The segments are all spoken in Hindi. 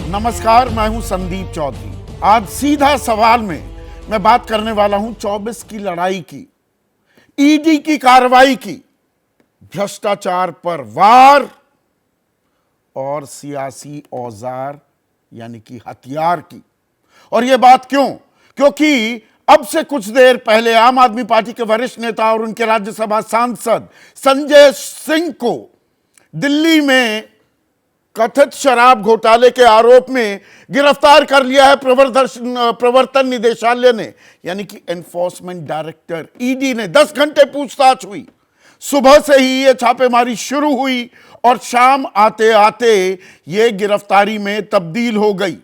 नमस्कार, मैं हूं संदीप चौधरी। आज सीधा सवाल में मैं बात करने वाला हूं 24 की लड़ाई की, ईडी की कार्रवाई की, भ्रष्टाचार पर वार और सियासी औजार यानी कि हथियार की। और यह बात क्यों? क्योंकि अब से कुछ देर पहले आम आदमी पार्टी के वरिष्ठ नेता और उनके राज्यसभा सांसद संजय सिंह को दिल्ली में कथित शराब घोटाले के आरोप में गिरफ्तार कर लिया है प्रवर्तन निदेशालय ने, यानी कि एनफोर्समेंट डायरेक्टर ईडी ने। 10 घंटे पूछताछ हुई, सुबह से ही यह छापेमारी शुरू हुई और शाम आते आते यह गिरफ्तारी में तब्दील हो गई।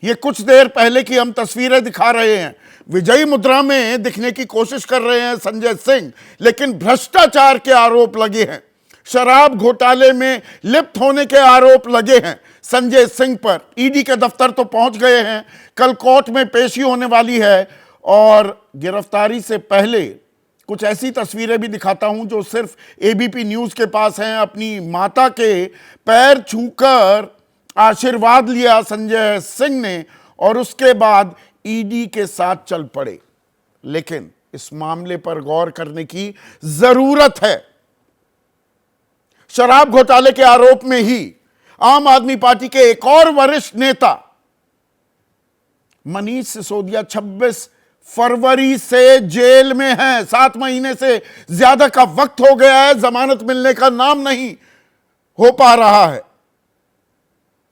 ये कुछ देर पहले की हम तस्वीरें दिखा रहे हैं। विजयी मुद्रा में दिखने की कोशिश कर रहे हैं संजय सिंह, लेकिन भ्रष्टाचार के आरोप लगे हैं, शराब घोटाले में लिप्त होने के आरोप लगे हैं संजय सिंह पर। ईडी के दफ्तर तो पहुंच गए हैं, कल कोर्ट में पेशी होने वाली है। और गिरफ्तारी से पहले कुछ ऐसी तस्वीरें भी दिखाता हूं जो सिर्फ एबीपी न्यूज के पास हैं। अपनी माता के पैर छूकर आशीर्वाद लिया संजय सिंह ने और उसके बाद ईडी के साथ चल पड़े। लेकिन इस मामले पर गौर करने की जरूरत है। शराब घोटाले के आरोप में ही आम आदमी पार्टी के एक और वरिष्ठ नेता मनीष सिसोदिया 26 फरवरी से जेल में हैं। 7 महीने से ज्यादा का वक्त हो गया है, जमानत मिलने का नाम नहीं हो पा रहा है।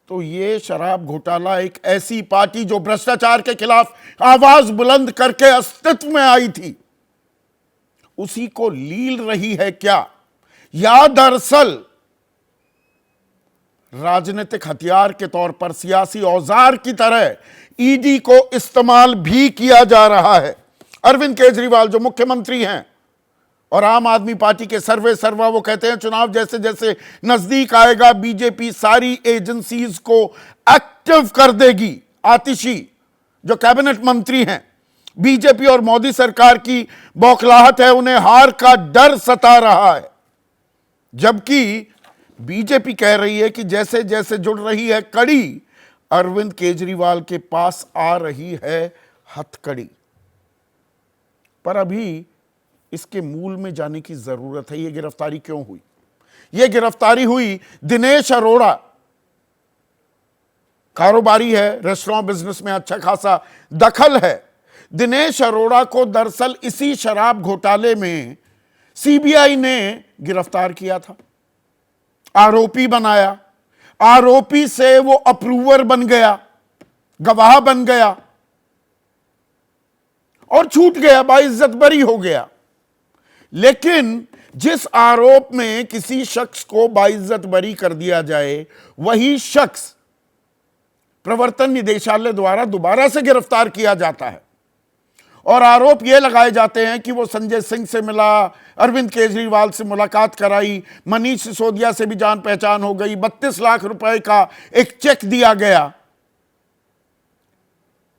तो ये शराब घोटाला एक ऐसी पार्टी जो भ्रष्टाचार के खिलाफ आवाज बुलंद करके अस्तित्व में आई थी, उसी को लील रही है क्या, या दरअसल राजनीतिक हथियार के तौर पर सियासी औजार की तरह ईडी को इस्तेमाल भी किया जा रहा है। अरविंद केजरीवाल जो मुख्यमंत्री हैं और आम आदमी पार्टी के सर्वे सर्वा, वो कहते हैं चुनाव जैसे जैसे नजदीक आएगा बीजेपी सारी एजेंसीज को एक्टिव कर देगी। आतिशी जो कैबिनेट मंत्री हैं, बीजेपी और मोदी सरकार की बौखलाहट है, उन्हें हार का डर सता रहा है। जबकि बीजेपी कह रही है कि जैसे जैसे जुड़ रही है कड़ी, अरविंद केजरीवाल के पास आ रही है हथकड़ी। पर अभी इसके मूल में जाने की जरूरत है। यह गिरफ्तारी क्यों हुई? यह गिरफ्तारी हुई दिनेश अरोड़ा, कारोबारी है, रेस्टोरेंट बिजनेस में अच्छा खासा दखल है। दिनेश अरोड़ा को दरअसल इसी शराब घोटाले में सीबीआई ने गिरफ्तार किया था, आरोपी बनाया। आरोपी से वो अप्रूवर बन गया, गवाह बन गया और छूट गया, बाइज्जत बरी हो गया। लेकिन जिस आरोप में किसी शख्स को बाइज्जत बरी कर दिया जाए, वही शख्स प्रवर्तन निदेशालय द्वारा दोबारा से गिरफ्तार किया जाता है और आरोप यह लगाए जाते हैं कि वो संजय सिंह से मिला, अरविंद केजरीवाल से मुलाकात कराई, मनीष सिसोदिया से भी जान पहचान हो गई, 32 लाख रुपए का एक चेक दिया गया।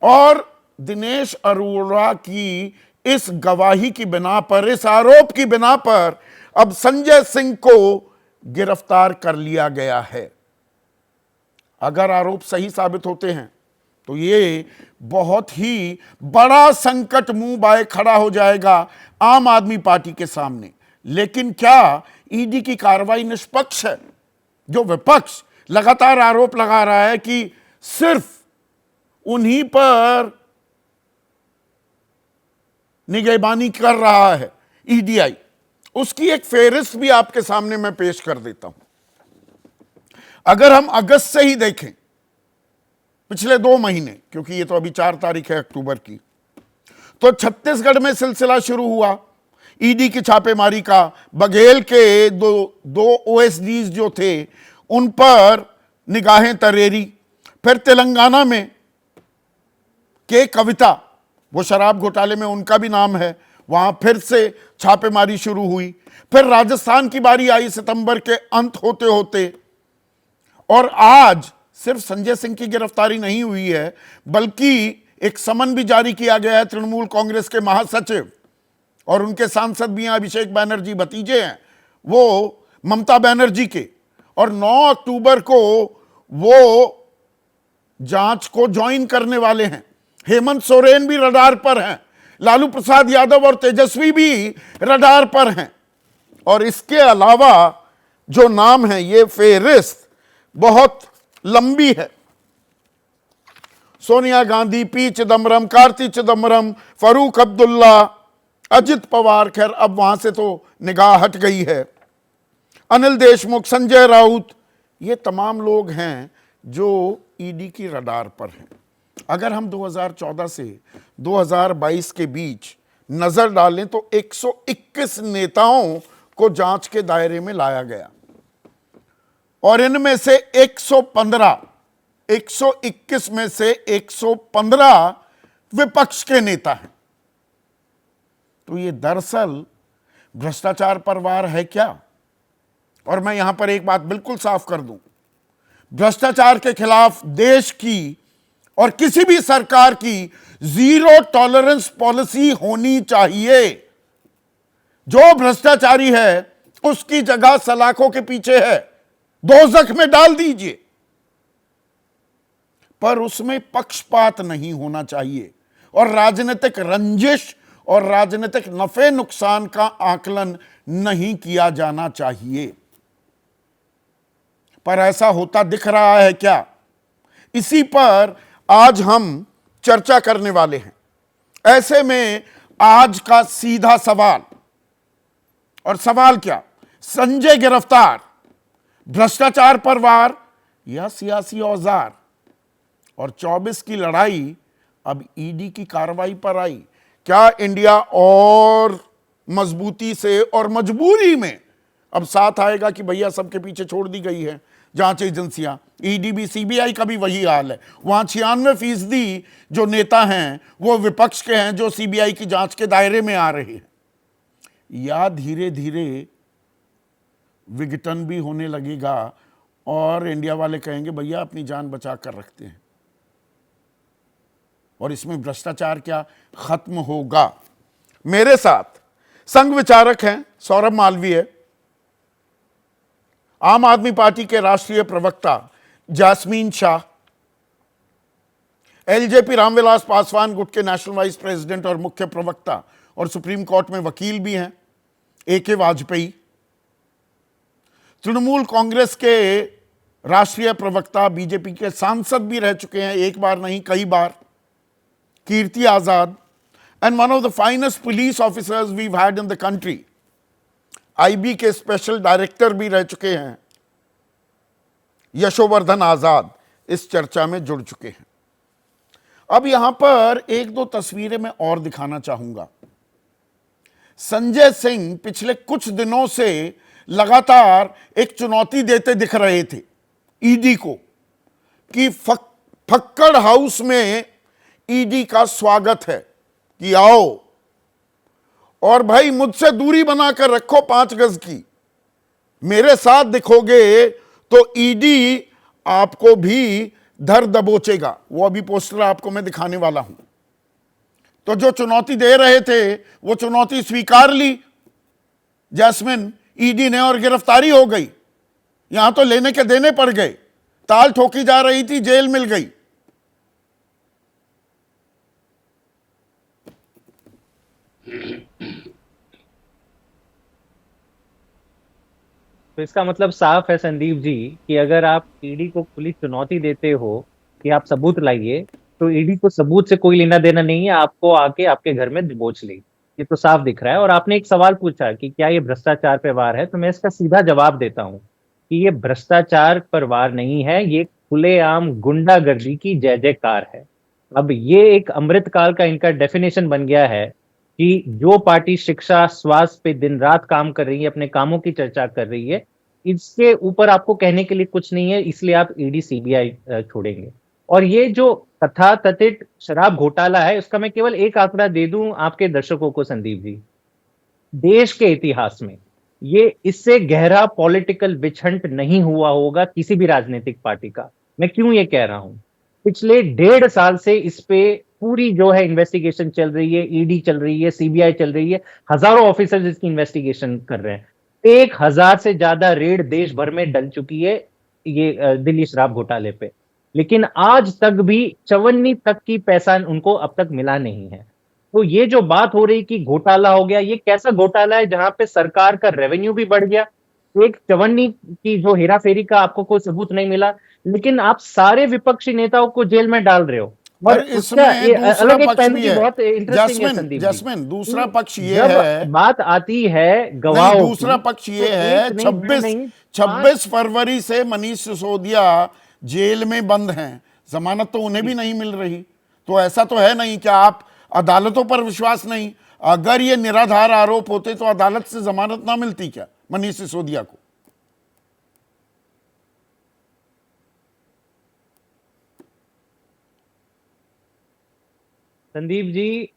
और दिनेश अरोड़ा की इस गवाही की बिना पर, इस आरोप की बिना पर अब संजय सिंह को गिरफ्तार कर लिया गया है। अगर आरोप सही साबित होते हैं तो ये बहुत ही बड़ा संकट मुंह बाए खड़ा हो जाएगा आम आदमी पार्टी के सामने। लेकिन क्या ईडी की कार्रवाई निष्पक्ष है? जो विपक्ष लगातार आरोप लगा रहा है कि सिर्फ उन्हीं पर निगहबानी कर रहा है ईडीआई, उसकी एक फेहरिस्त भी आपके सामने मैं पेश कर देता हूं। अगर हम अगस्त से ही देखें, पिछले 2 महीने, क्योंकि ये तो अभी 4 तारीख है अक्टूबर की, तो छत्तीसगढ़ में सिलसिला शुरू हुआ ईडी की छापेमारी का। बघेल के दो ओएसडीज जो थे उन पर निगाहें तरेरी। फिर तेलंगाना में के कविता, वो शराब घोटाले में उनका भी नाम है, वहां फिर से छापेमारी शुरू हुई। फिर राजस्थान की बारी आई सितंबर के अंत होते होते। और आज सिर्फ संजय सिंह की गिरफ्तारी नहीं हुई है, बल्कि एक समन भी जारी किया गया है तृणमूल कांग्रेस के महासचिव और उनके सांसद भी हैं, अभिषेक बैनर्जी भतीजे हैं वो ममता बनर्जी के, और 9 अक्टूबर को वो जांच को ज्वाइन करने वाले हैं। हेमंत सोरेन भी रडार पर हैं, लालू प्रसाद यादव और तेजस्वी भी रडार पर हैं। और इसके अलावा जो नाम है, ये फेहरिस्त बहुत लंबी है। सोनिया गांधी, पी चिदम्बरम, कार्ति चिदम्बरम, फारूक अब्दुल्ला, अजित पवार, खैर अब वहां से तो निगाह हट गई है, अनिल देशमुख, संजय राउत, ये तमाम लोग हैं जो ईडी की रडार पर हैं। अगर हम 2014 से 2022 के बीच नजर डालें तो 121 नेताओं को जांच के दायरे में लाया गया और इनमें से 121 में से 115 विपक्ष के नेता हैं। तो ये दरअसल भ्रष्टाचार पर वार है क्या? और मैं यहां पर एक बात बिल्कुल साफ कर दूं, भ्रष्टाचार के खिलाफ देश की और किसी भी सरकार की जीरो टॉलरेंस पॉलिसी होनी चाहिए। जो भ्रष्टाचारी है उसकी जगह सलाखों के पीछे है, दोजख में डाल दीजिए, पर उसमें पक्षपात नहीं होना चाहिए और राजनीतिक रंजिश और राजनीतिक नफे नुकसान का आकलन नहीं किया जाना चाहिए। पर ऐसा होता दिख रहा है क्या? इसी पर आज हम चर्चा करने वाले हैं। ऐसे में आज का सीधा सवाल, और सवाल क्या, संजय गिरफ्तार, भ्रष्टाचार पर वार या सियासी औजार? और 24 की लड़ाई अब ईडी की कार्रवाई पर आई। क्या इंडिया और मजबूती से और मजबूरी में अब साथ आएगा कि भैया सबके पीछे छोड़ दी गई है जांच एजेंसियां? ईडी भी, सीबीआई का भी वही हाल है। वहां 96% जो नेता हैं वो विपक्ष के हैं जो सीबीआई की जांच के दायरे में आ रहे हैं। या धीरे धीरे विघटन भी होने लगेगा और इंडिया वाले कहेंगे भैया अपनी जान बचा कर रखते हैं, और इसमें भ्रष्टाचार क्या खत्म होगा? मेरे साथ संघ विचारक हैं सौरभ मालवीय, आम आदमी पार्टी के राष्ट्रीय प्रवक्ता जास्मीन शाह, एलजेपी रामविलास पासवान गुट के नेशनल वाइस प्रेसिडेंट और मुख्य प्रवक्ता और सुप्रीम कोर्ट में वकील भी हैं AK वाजपेयी, तृणमूल कांग्रेस के राष्ट्रीय प्रवक्ता, बीजेपी के सांसद भी रह चुके हैं, एक बार नहीं कई बार, Kirti Azad, and one of the finest police officers we had in the country, IB के स्पेशल डायरेक्टर भी रह चुके हैं, यशोवर्धन आजाद, इस चर्चा में जुड़ चुके हैं। अब यहां पर एक दो तस्वीरें मैं और दिखाना चाहूंगा। संजय सिंह पिछले कुछ दिनों से लगातार एक चुनौती देते दिख रहे थे ईडी को कि फक्कड़ हाउस में ईडी का स्वागत है कि आओ और भाई मुझसे दूरी बनाकर रखो 5 गज की, मेरे साथ दिखोगे तो ईडी आपको भी धर दबोचेगा। वो अभी पोस्टर आपको मैं दिखाने वाला हूं। तो जो चुनौती दे रहे थे वो चुनौती स्वीकार ली जैस्मिन ईडी ने और गिरफ्तारी हो गई। यहां तो लेने के देने पड़ गए, ताल ठोकी जा रही थी, जेल मिल गई। तो इसका मतलब साफ है संदीप जी कि अगर आप ईडी को खुली चुनौती देते हो कि आप सबूत लाइए, तो ईडी को सबूत से कोई लेना देना नहीं है, आपको आके आपके घर में दबोच लेगी। ये तो साफ दिख रहा है। और आपने एक सवाल पूछा कि क्या ये भ्रष्टाचार पर वार है, तो मैं इसका सीधा जवाब देता हूँ कि ये भ्रष्टाचार पर वार नहीं है, ये खुलेआम गुंडागर्दी की जय जयकार है। अब ये एक अमृतकाल का इनका डेफिनेशन बन गया है कि जो पार्टी शिक्षा स्वास्थ्य पे दिन रात काम कर रही है, अपने कामों की चर्चा कर रही है, इसके ऊपर आपको कहने के लिए कुछ नहीं है, इसलिए आप ईडी सीबीआई छोड़ेंगे। और ये जो तथाकथित शराब घोटाला है, उसका मैं केवल एक आंकड़ा दे दूं आपके दर्शकों को संदीप जी। देश के इतिहास में ये इससे गहरा पॉलिटिकल विछंट नहीं हुआ होगा किसी भी राजनीतिक पार्टी का। मैं क्यों ये कह रहा हूं, पिछले 1.5 साल से इस पे पूरी जो है इन्वेस्टिगेशन चल रही है, ईडी चल रही है, सीबीआई चल रही है, हजारों ऑफिसर्स इसकी इन्वेस्टिगेशन कर रहे हैं। 1000 से ज्यादा रेड देश भर में डल चुकी है ये दिल्ली शराब घोटाले पे। लेकिन आज तक भी चवन्नी तक की पैसा उनको अब तक मिला नहीं है। तो ये जो बात हो रही कि घोटाला हो गया, ये कैसा घोटाला है जहां पे सरकार का रेवेन्यू भी बढ़ गया, एक चवन्नी की जो हेराफेरी का आपको कोई सबूत नहीं मिला, लेकिन आप सारे विपक्षी नेताओं को जेल में डाल रहे हो। और पर उसका इसमें दूसरा अलग एक पक्ष पहलू भी की है बहुत इंटरेस्टिंग है संदीप जी। जैस्मिन, दूसरा पक्ष ये जब है, बात आती है नहीं, गवाहों दूसरा की, पक्ष ये तो है, एक नहीं, दो 26 नहीं, 26 फरवरी से मनीष सिसोदिया जेल में बंद हैं, जमानत तो उन्हें भी नहीं मिल रही। तो ऐसा तो है नहीं कि आप अदालतों पर विश्वास नहीं, अगर ये निराधार आरोप होते तो अदालत से जमानत ना मिलती क्या मनीष सिसोदिया को? संदीप जी,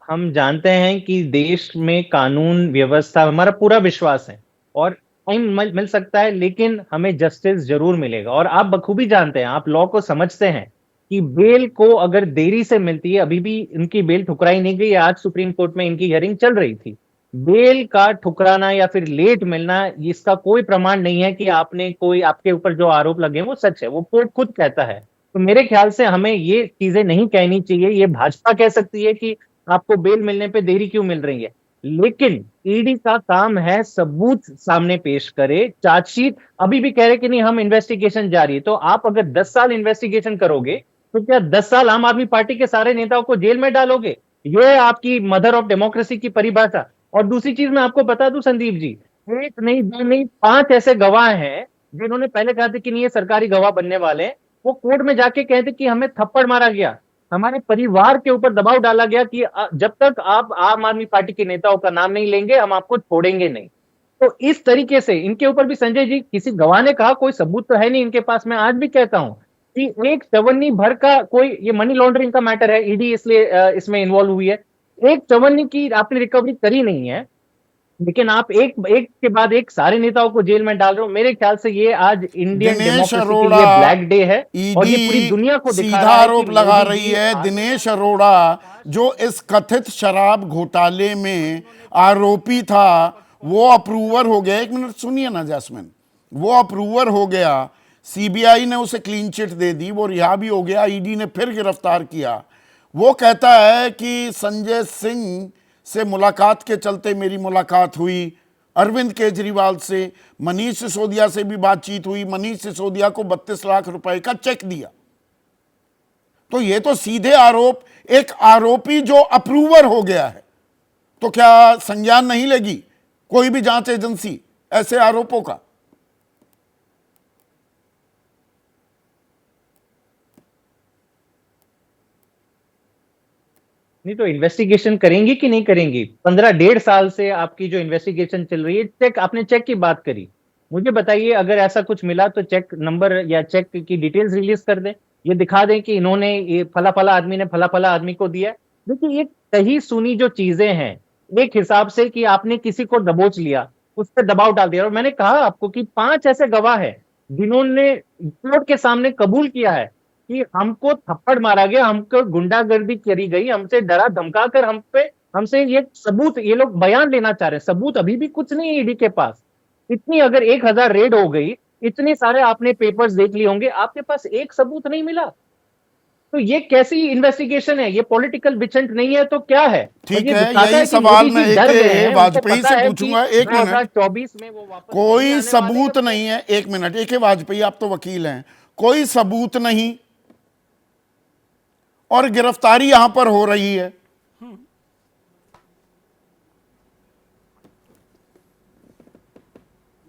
हम जानते हैं कि देश में कानून व्यवस्था हमारा पूरा विश्वास है और टाइम मिल सकता है, लेकिन हमें जस्टिस जरूर मिलेगा। और आप बखूबी जानते हैं, आप लॉ को समझते हैं कि बेल को अगर देरी से मिलती है, अभी भी इनकी बेल ठुकराई नहीं गई, आज सुप्रीम कोर्ट में इनकी हियरिंग चल रही थी, बेल का ठुकराना या फिर लेट मिलना इसका कोई प्रमाण नहीं है कि आपने कोई, आपके ऊपर जो आरोप लगे हैं वो सच है, वो कोर्ट खुद कहता है। तो मेरे ख्याल से हमें ये चीजें नहीं कहनी चाहिए। ये भाजपा कह सकती है कि आपको बेल मिलने पे देरी क्यों मिल रही है, लेकिन ईडी का काम है सबूत सामने पेश करे। चार्जशीट अभी भी कह रहे कि नहीं हम इन्वेस्टिगेशन जारी है, तो आप अगर 10 साल इन्वेस्टिगेशन करोगे तो क्या 10 साल आम आदमी पार्टी के सारे नेताओं को जेल में डालोगे? ये है आपकी मदर ऑफ डेमोक्रेसी की परिभाषा। और दूसरी चीज मैं आपको बता दूं संदीप जी, एक नहीं, दो नहीं, 5 ऐसे गवाह हैं जिन्होंने पहले कहा था कि नहीं ये सरकारी गवाह बनने वाले हैं, वो कोर्ट में जाके कहते कि हमें थप्पड़ मारा गया, हमारे परिवार के ऊपर दबाव डाला गया कि जब तक आप आम आदमी पार्टी के नेताओं का नाम नहीं लेंगे हम आपको छोड़ेंगे नहीं। तो इस तरीके से इनके ऊपर भी संजय जी, किसी गवाह ने कहा कोई सबूत तो है नहीं इनके पास। मैं आज भी कहता हूं कि एक चवन्नी भर का कोई, ये मनी लॉन्ड्रिंग का मैटर है, ईडी इसलिए इसमें इन्वॉल्व हुई है, एक चवन्नी की आपने रिकवरी करी नहीं है, लेकिन आप एक एक के बाद एक सारे नेताओं को जेल में डाल रहे हो। मेरे ख्याल से ये आज इंडियन दिनेश डेमोक्रेसी के अरोड़ा, लिए ब्लैक डे है और ये पूरी ईडी दुनिया को दिखा सीधा रहा है आरोप कि लगा मोदी रही जी है। आज दिनेश अरोड़ा जो इस कथित शराब घोटाले में आरोपी था वो अप्रूवर हो गया। एक मिनट सुनिए ना जैस्मिन, वो अप्रूवर हो गया, सीबीआई ने उसे क्लीन चिट दे दी, वो रिहा भी हो गया, ईडी ने फिर गिरफ्तार किया। वो कहता है कि संजय सिंह से मुलाकात के चलते मेरी मुलाकात हुई, अरविंद केजरीवाल से, मनीष सिसोदिया से भी बातचीत हुई, मनीष सिसोदिया को 32 लाख रुपए का चेक दिया। तो ये तो सीधे आरोप, एक आरोपी जो अप्रूवर हो गया है, तो क्या संज्ञान नहीं लेगी कोई भी जांच एजेंसी ऐसे आरोपों का? नहीं तो इन्वेस्टिगेशन करेंगी कि नहीं करेंगी? 15 डेढ़ साल से आपकी जो इन्वेस्टिगेशन चल रही है, चेक, आपने चेक की बात करी, मुझे बताइए अगर ऐसा कुछ मिला तो चेक नंबर या चेक की डिटेल्स रिलीज कर दें, ये दिखा दें कि इन्होंने ये फला फला आदमी ने फला फला आदमी को दिया। देखिए ये कही सुनी जो चीजें हैं, एक हिसाब से कि आपने किसी को दबोच लिया, उस पर दबाव डाल दिया। और मैंने कहा आपको कि 5 ऐसे गवाह हैं जिन्होंने कोर्ट के सामने कबूल किया है कि हमको थप्पड़ मारा गया, हमको गुंडागर्दी करी गई, हमसे डरा धमका कर हमसे ये सबूत, ये लोग बयान लेना चाह रहे हैं, सबूत अभी भी कुछ नहीं है ईडी के पास। इतनी अगर 1000 रेड हो गई, इतने सारे आपने पेपर्स देख लिए होंगे, आपके पास एक सबूत नहीं मिला, तो ये कैसी इन्वेस्टिगेशन है? ये पॉलिटिकल बिचंट नहीं है तो क्या है? ठीक ये है, दिखाता यही है कि सवाल मोदी मैं जी डर गए हैं, उनको वाजपेयी पता से है पूछूंगा। कि एक मिनट, 2024 में वो वापस नहीं कोई आने वाले सबूत हैं। नहीं है, एक मिनट, एक वाजपेयी, आप तो वकील हैं, कोई सबूत नहीं और गिरफ्तारी यहां पर हो रही है।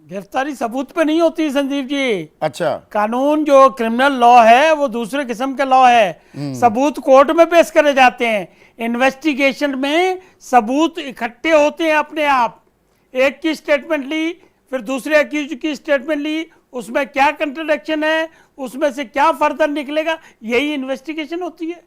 गिरफ्तारी सबूत पे नहीं होती संदीप जी। अच्छा, कानून जो क्रिमिनल लॉ है वो दूसरे किस्म का लॉ है, सबूत कोर्ट में पेश करे जाते हैं। इन्वेस्टिगेशन में सबूत इकट्ठे होते हैं अपने आप। एक की स्टेटमेंट ली, फिर दूसरे अक्यूज की स्टेटमेंट ली, उसमें क्या कंट्रडिक्शन है, उसमें से क्या फर्दर निकलेगा, यही इन्वेस्टिगेशन होती है।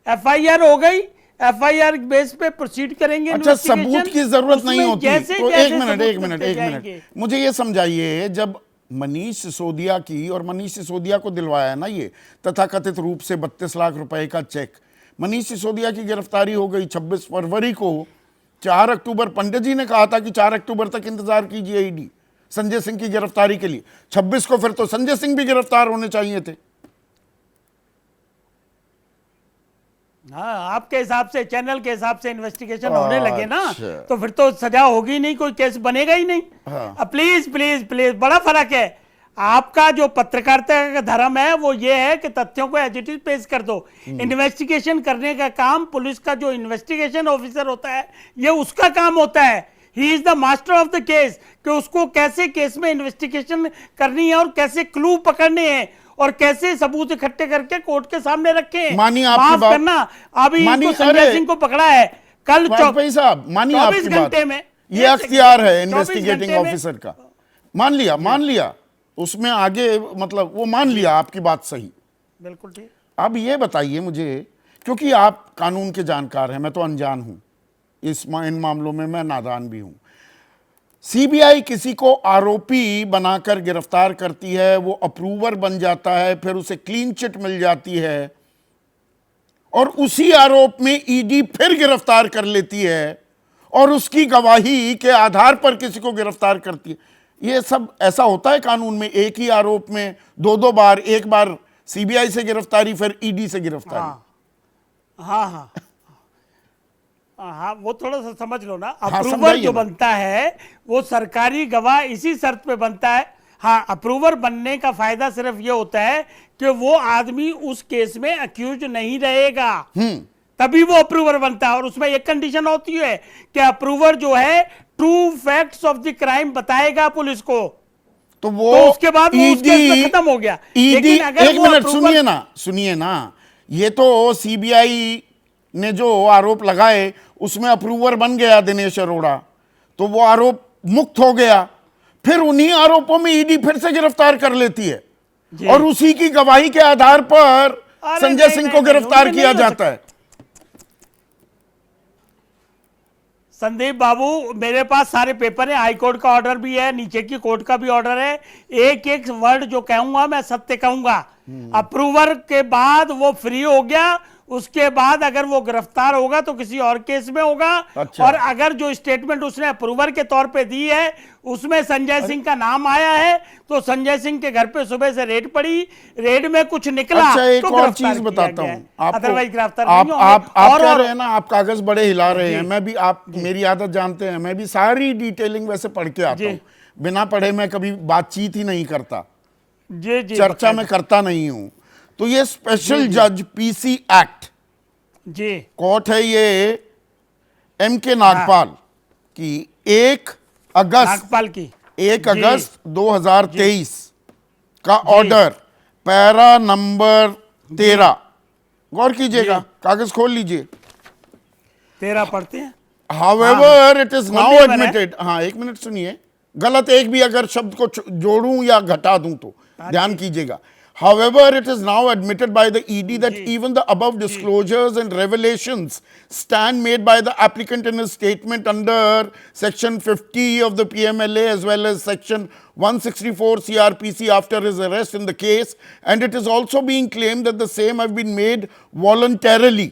एफआईआर हो गई, एफआईआर बेस पे प्रोसीड करेंगे। अच्छा, सबूत की जरूरत नहीं होती। तो एक मिनट, जाएंगे। मुझे ये समझाइए, जब मनीष सिसोदिया की, और मनीष सिसोदिया को दिलवाया ना ये तथाकथित रूप से 32 लाख रुपए का चेक, मनीष सिसोदिया की गिरफ्तारी हो गई 26 फरवरी को। 4 अक्टूबर पंडित जी ने कहा था कि 4 अक्टूबर तक इंतजार कीजिए ईडी संजय सिंह की गिरफ्तारी के लिए। 26 को फिर तो संजय सिंह भी गिरफ्तार होने चाहिए थे। हाँ, आपके हिसाब से, चैनल के हिसाब से इन्वेस्टिगेशन होने लगे ना, अच्छा। तो फिर तो सजा होगी नहीं, कोई केस बनेगा ही नहीं। हाँ। प्लीज प्लीज प्लीज, बड़ा फर्क है। आपका जो पत्रकारिता का धर्म है वो ये है कि तथ्यों को एज इट इज पेश कर दो। इन्वेस्टिगेशन करने का काम पुलिस का जो इन्वेस्टिगेशन ऑफिसर होता है, ये उसका काम होता है। He is the master of the case, कि उसको कैसे केस में इन्वेस्टिगेशन करनी है और कैसे क्लू पकड़ने हैं और कैसे सबूत इकट्ठे करके कोर्ट के सामने रखे। मानिए आपकी माफ बात, करना, अभी मानिए, इनको संजय अरे, सिंह को पकड़ा है कल वाजपेयी साहब, मानिए 24 आपकी बात, घंटे में, ये अख्तियार है 24 इन्वेस्टिगेटिंग घंटे में। ऑफिसर का। मान लिया उसमें आगे, मतलब वो मान लिया, आपकी बात सही। बिल्कुल ठीक। अब ये बताइए मुझे, क्योंकि आप कानून के जानकार हैं, मैं तो अनजान हूं इन मामलों में, मैं नादान भी हूं। सीबीआई किसी को आरोपी बनाकर गिरफ्तार करती है, वो अप्रूवर बन जाता है, फिर उसे क्लीन चिट मिल जाती है और उसी आरोप में ईडी फिर गिरफ्तार कर लेती है और उसकी गवाही के आधार पर किसी को गिरफ्तार करती है। ये सब ऐसा होता है कानून में? एक ही आरोप में दो बार, एक बार सीबीआई से गिरफ्तारी, फिर ईडी से गिरफ्तारी। हाँ हाँ हाँ, वो थोड़ा सा समझ लो ना। हाँ, अप्रूवर समझाइए जो ना। बनता है वो सरकारी गवाह इसी शर्त पे बनता है। हाँ, अप्रूवर बनने का फायदा सिर्फ ये होता है कि वो आदमी उस केस में अक्यूज नहीं रहेगा, तभी वो अप्रूवर बनता है। और उसमें एक कंडीशन होती है कि अप्रूवर जो है true facts of the crime बताएगा पुलिस को, तो वो तो उसके बाद वो उस केस में खत्म हो गया। ईडी, लेकिन अगर एक वो मिनट approval- सुनिए ना, ये तो सीबीआई ने जो आरोप लगाए उसमें अप्रूवर बन गया दिनेश अरोड़ा, तो वो आरोप मुक्त हो गया, फिर उन्हीं आरोपों में ईडी फिर से गिरफ्तार कर लेती है जी। और उसी की गवाही के आधार पर अरे संजय नहीं, सिंह नहीं, को नहीं, गिरफ्तार उनमें किया नहीं हो जाता है। संदीप बाबू, मेरे पास सारे पेपर है, हाई कोर्ट का ऑर्डर भी है, नीचे की कोर्ट का भी ऑर्डर है। एक एक वर्ड जो कहूंगा मैं सत्य कहूंगा। अप्रूवर के बाद वो फ्री हो गया, उसके बाद अगर वो गिरफ्तार होगा तो किसी और केस में होगा। अच्छा। और अगर जो स्टेटमेंट उसने अप्रूवर के तौर पे दी है उसमें संजय सिंह का नाम आया है, तो संजय सिंह के घर पे सुबह से रेड पड़ी, रेड में कुछ निकला। अच्छा, एक तो और गिरफ्तार चीज किया बताता गया हूं है। आपको, अदरवाइज गिरफ्तार आप नहीं होंगे। आप और कह रहे हैं ना, आप कागज बड़े हिला रहे हैं, जी। मैं भी, आप मेरी आदत जानते हैं, मैं भी सारी डिटेलिंग वैसे पढ़ के आता जी। हूं। बिना पढ़े मैं कभी बातचीत ही नहीं करता, जी जी, चर्चा में करता नहीं हूं। तो ये स्पेशल जज पीसी एक्ट जी कोर्ट है, ये एम के नागपाल की 1 अगस्त नागपाल की 1 जी। अगस्त 2023 का ऑर्डर, पैरा नंबर 13, गौर कीजिएगा, कागज खोल लीजिए। 13 पढ़ते हैं। However, it is now खोल दिया मैंने। admitted, हाँ एक मिनट सुनिए, गलत एक भी अगर शब्द को जोड़ूं या घटा दूं तो ध्यान कीजिएगा। However, it is now admitted by the ED that even the above disclosures and revelations stand made by the applicant in his statement under section 50 of the PMLA as well as section 164 CRPC after his arrest in the case, and it is also being claimed that the same have been made voluntarily.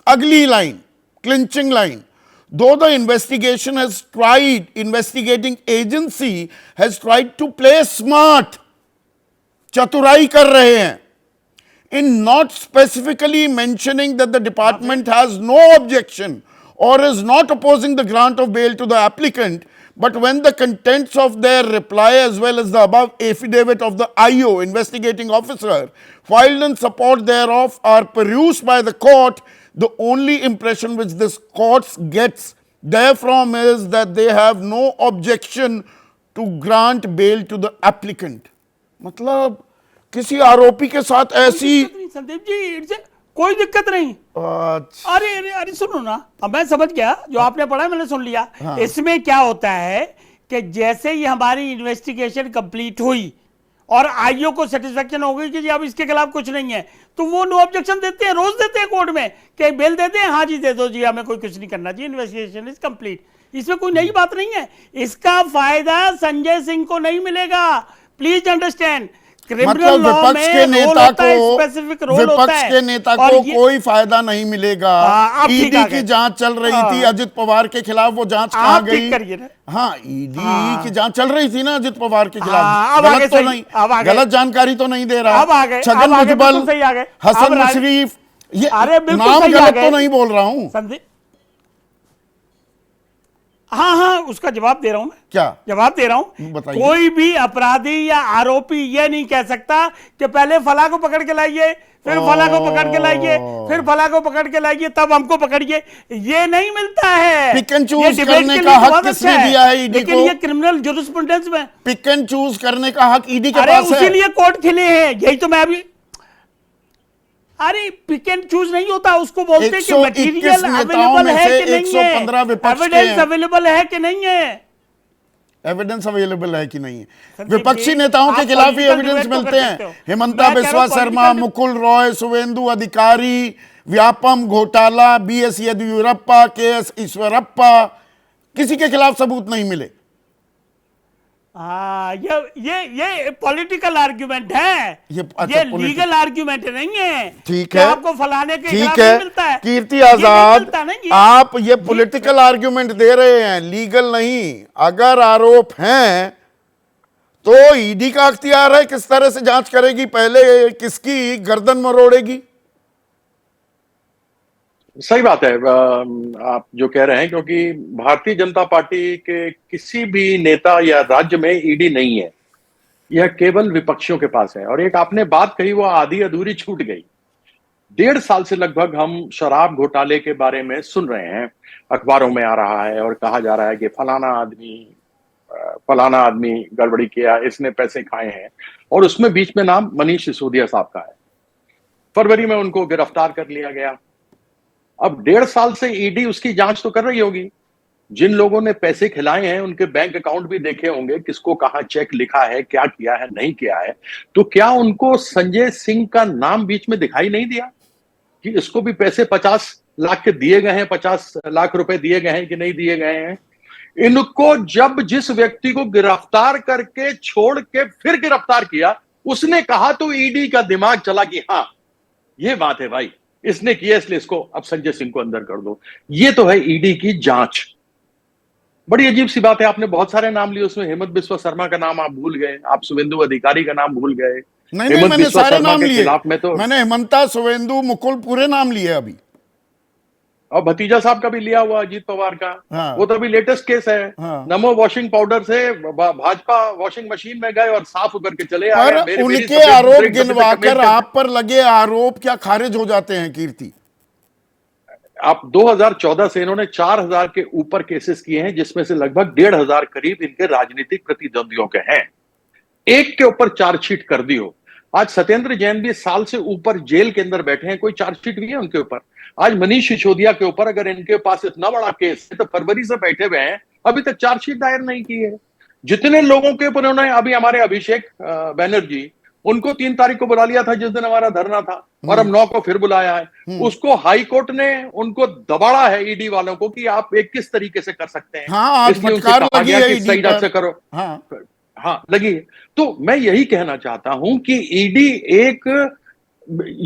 Ugly line, clinching line. Though the investigating agency has tried to play smart, चतुराई कर रहे हैं, in not specifically mentioning that the department has no objection or is not opposing the grant of bail to the applicant, but when the contents of their reply as well as the above affidavit of the IO, investigating officer, filed in support thereof are perused by the court, the only impression which this court gets therefrom is that they have no objection to grant bail to the applicant. मतलब किसी आरोपी के साथ ऐसी, संदीप जी, इनसे कोई दिक्कत नहीं। अच्छा, अरे अरे अरे सुनो ना, अब मैं समझ गया, जो आपने पढ़ा मैंने सुन लिया। हाँ। इसमें क्या होता है कि जैसे ही हमारी इन्वेस्टिगेशन कंप्लीट हुई और आईओ को सेटिस्फेक्शन हो गई कि जी अब इसके खिलाफ कुछ नहीं है, तो वो नो ऑब्जेक्शन देते हैं, रोज देते हैं कोर्ट में कि बेल देते हैं, हाँ जी दे दो जी, हमें कोई कुछ नहीं करना जी, इन्वेस्टिगेशन इज कंप्लीट। इसमें कोई नई बात नहीं है। इसका फायदा संजय सिंह को नहीं मिलेगा, प्लीज अंडरस्टैंड। मतलब विपक्ष के नेता को, विपक्ष के नेता को कोई फायदा नहीं मिलेगा। ईडी की जांच चल रही थी अजित पवार के खिलाफ, वो जांच कहां गई? हाँ, ईडी की जांच चल रही थी ना अजित पवार के खिलाफ, गलत तो नहीं, गलत जानकारी तो नहीं दे रहा। छगन भुजबल, हसन मुशरीफ, ये अरे बिल्कुल नाम सही आ गलत गए। तो नहीं बोल रहा हूं संदीप, हाँ हाँ, उसका जवाब दे रहा हूं मैं, क्या? जवाब दे रहा हूं। बताइए। कोई भी अपराधी या आरोपी ये नहीं कह सकता कि पहले फला को पकड़ के लाइए, फिर फला को पकड़ के लाइए, फिर फला को पकड़ के लाइए, तब हमको पकड़िए। ये नहीं मिलता है। पिक एंड चूज ये डिबेट करने के का लिए हक बहुत किसने अच्छा दिया है ईडी लेकिन को? ये क्रिमिनल जुरिस्प्रूडेंस में, पिक एंड चूज करने का हक ईडी के अरे पास है। उसीलिए कोर्ट खिले हैं। यही तो मैं अभी, अरे पिक एंड चूज नहीं होता, उसको बोलते हैं कि 121 मटेरियल नेताओं अवेलेबल में है से कि नहीं 115 है, विपक्ष के एविडेंस हैं। अवेलेबल है कि नहीं है। एविडेंस अवेलेबल है कि नहीं है? संदीप विपक्षी जी, नेताओं के आप खिलाफ ही political एविडेंस debate तो मिलते कर सकते हैं। हो। हेमंता मैं कह बिस्वा रहा हूं शर्मा, political मुकुल रॉय, शुवेंदु अधिकारी, व्यापम घोटाला, बीएस येदियुरप्पा, केएस ईश्वरप्पा, किसी के खिलाफ सबूत नहीं मिले। हाँ, ये पॉलिटिकल आर्ग्यूमेंट है, ये अच्छा, ये political- लीगल आर्ग्यूमेंट नहीं है। ठीक कि है, आपको फलाने के खिलाफ ठीक नहीं है। मिलता है, कीर्ति ये नहीं आजाद, मिलता ना, आप ये पॉलिटिकल आर्ग्यूमेंट दे रहे हैं, लीगल नहीं। अगर आरोप हैं तो ईडी का अख्तियार है, किस तरह से जांच करेगी, पहले किसकी गर्दन मरोड़ेगी। सही बात है आप जो कह रहे हैं, क्योंकि भारतीय जनता पार्टी के किसी भी नेता या राज्य में ईडी नहीं है, यह केवल विपक्षियों के पास है। और एक आपने बात कही वो आधी अधूरी छूट गई। 1.5 साल से लगभग हम शराब घोटाले के बारे में सुन रहे हैं, अखबारों में आ रहा है और कहा जा रहा है कि फलाना आदमी गड़बड़ी किया, इसने पैसे खाए हैं, और उसमें बीच में नाम मनीष सिसोदिया साहब का है। फरवरी में उनको गिरफ्तार कर लिया गया। अब 1.5 साल से ईडी उसकी जांच तो कर रही होगी। जिन लोगों ने पैसे खिलाए हैं उनके बैंक अकाउंट भी देखे होंगे, किसको कहां चेक लिखा है, क्या किया है, नहीं किया है। तो क्या उनको संजय सिंह का नाम बीच में दिखाई नहीं दिया कि इसको भी पैसे 50 लाख के दिए गए हैं, 50 लाख रुपए दिए गए हैं कि नहीं दिए गए हैं? इनको जब जिस व्यक्ति को गिरफ्तार करके छोड़ के फिर गिरफ्तार किया, उसने कहा तो ईडी का दिमाग चला कि हाँ ये बात है भाई, इसने किया इसलिए इसको अब संजय सिंह को अंदर कर दो। ये तो है ईडी की जांच। बड़ी अजीब सी बात है, आपने बहुत सारे नाम लिए, उसमें हेमंत बिस्वा शर्मा का नाम आप भूल गए, आप शुवेंदु अधिकारी का नाम भूल गए। नहीं, हेमंत मैंने बिस्वा सारे शर्मा नाम के लिए। खिलाफ में तो मैंने हेमंता, शुवेंदु, मुकुल पूरे नाम लिए अभी। और भतीजा साहब का भी लिया हुआ अजीत पवार का। हाँ। वो तो अभी लेटेस्ट केस है। हाँ। नमो वॉशिंग पाउडर से भाजपा वॉशिंग मशीन में गए और साफ करके चले आए। पर उनके आरोप गिनवाकर आप पर लगे आरोप क्या खारिज हो जाते हैं कीर्ति? आप 2014 से इन्होंने 4000 के ऊपर केसेस किए हैं, जिसमें से लगभग 1500 करीब इनके राजनीतिक प्रतिद्वंदियों के हैं। एक के ऊपर चार्जशीट कर दी हो। आज सत्येंद्र जैन भी साल से ऊपर जेल के अंदर बैठे हैं, कोई चार्जशीट नहीं है उनके ऊपर। आज मनीष सिसोदिया के ऊपर अगर इनके पास इतना बड़ा केस है तो फरवरी से बैठे हुए हैं, अभी तक चार्जशीट दायर नहीं की है। जितने लोगों के ऊपर उन्होंने, अभी हमारे अभिषेक बैनर्जी, उनको 3 तारीख को बुला लिया था जिस दिन हमारा धरना था, और अब 9 को फिर बुलाया है। उसको हाई कोर्ट ने उनको दबाड़ा है ईडी वालों को कि आप एक किस तरीके से कर सकते हैं। हाँ, आज इसलिए उनसे फटकार कहा लगी गया है कि ईडी सही पर। ढंग से करो। हाँ लगी है। तो मैं यही कहना चाहता हूं कि ईडी एक